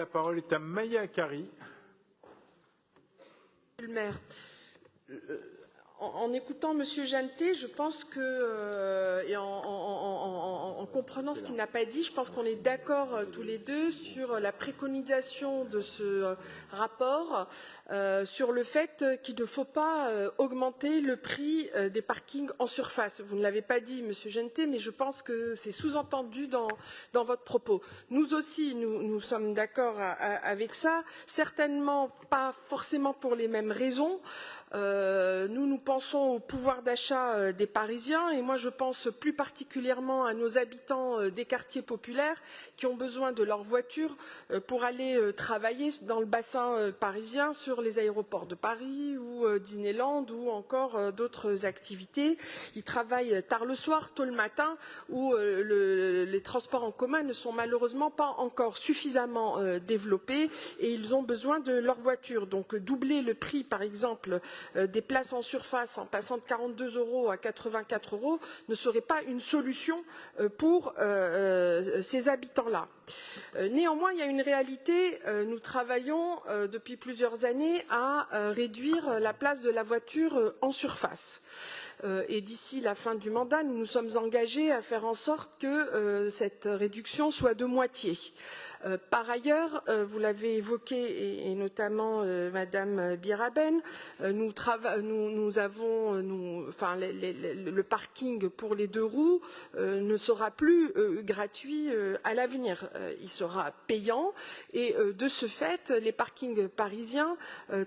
La parole est à Maya Kari. Le maire. En écoutant M. Jeantet, je pense que, et en comprenant ce qu'il n'a pas dit, je pense qu'on est d'accord tous les deux sur la préconisation de ce rapport, sur le fait qu'il ne faut pas augmenter le prix des parkings en surface. Vous ne l'avez pas dit, M. Jeantet, mais je pense que c'est sous-entendu dans votre propos. Nous aussi, nous sommes d'accord avec ça, certainement pas forcément pour les mêmes raisons. Nous pensons au pouvoir d'achat des Parisiens et moi je pense plus particulièrement à nos habitants des quartiers populaires qui ont besoin de leur voiture pour aller travailler dans le bassin parisien, sur les aéroports de Paris ou Disneyland ou encore d'autres activités. Ils travaillent tard le soir, tôt le matin, où les transports en commun ne sont malheureusement pas encore suffisamment développés et ils ont besoin de leur voiture. Donc doubler le prix par exemple des places en surface en passant de 42 € à 84 € ne serait pas une solution pour ces habitants-là. Néanmoins, il y a une réalité, nous travaillons depuis plusieurs années à réduire la place de la voiture en surface. Et d'ici la fin du mandat, nous nous sommes engagés à faire en sorte que cette réduction soit de moitié. Par ailleurs, vous l'avez évoqué, et notamment Madame Biraben, le parking pour les deux roues ne sera plus gratuit à l'avenir. Il sera payant et de ce fait, les parkings parisiens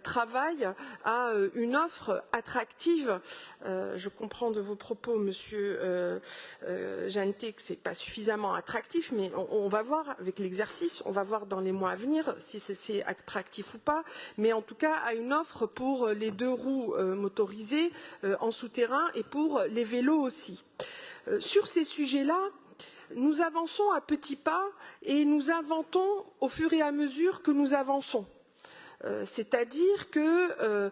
travaillent à une offre attractive. Je comprends de vos propos, Monsieur Jeantet, que ce n'est pas suffisamment attractif, mais on va voir avec l'exercice. On va voir dans les mois à venir si c'est attractif ou pas, mais en tout cas à une offre pour les deux roues motorisées en souterrain et pour les vélos aussi. Sur ces sujets-là, nous avançons à petits pas et nous inventons au fur et à mesure que nous avançons. C'est-à-dire que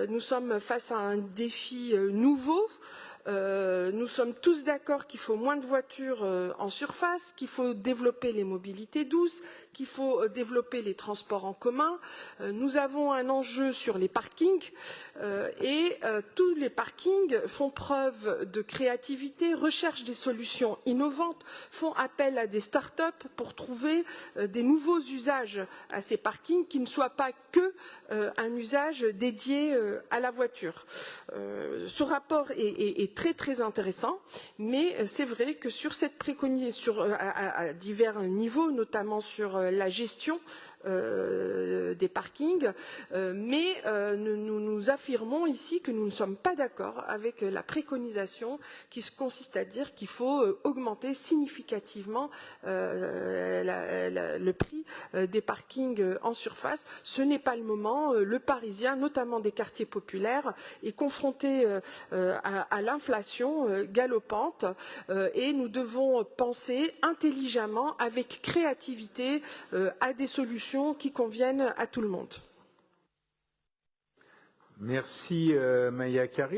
nous sommes face à un défi nouveau. Nous sommes tous d'accord qu'il faut moins de voitures en surface, qu'il faut développer les mobilités douces, qu'il faut développer les transports en commun. Nous avons un enjeu sur les parkings et tous les parkings font preuve de créativité, recherchent des solutions innovantes, font appel à des start-up pour trouver des nouveaux usages à ces parkings qui ne soient pas que un usage dédié à la voiture. Ce rapport est très intéressant, mais c'est vrai que sur cette préconisation à divers niveaux, notamment sur la gestion des parkings, mais nous affirmons ici que nous ne sommes pas d'accord avec la préconisation qui consiste à dire qu'il faut augmenter significativement le prix des parkings en surface. Ce n'est pas le moment. Le Parisien, notamment des quartiers populaires, est confronté à l'inflation galopante et nous devons penser intelligemment, avec créativité, à des solutions qui conviennent à tout le monde. Merci Maya Kari.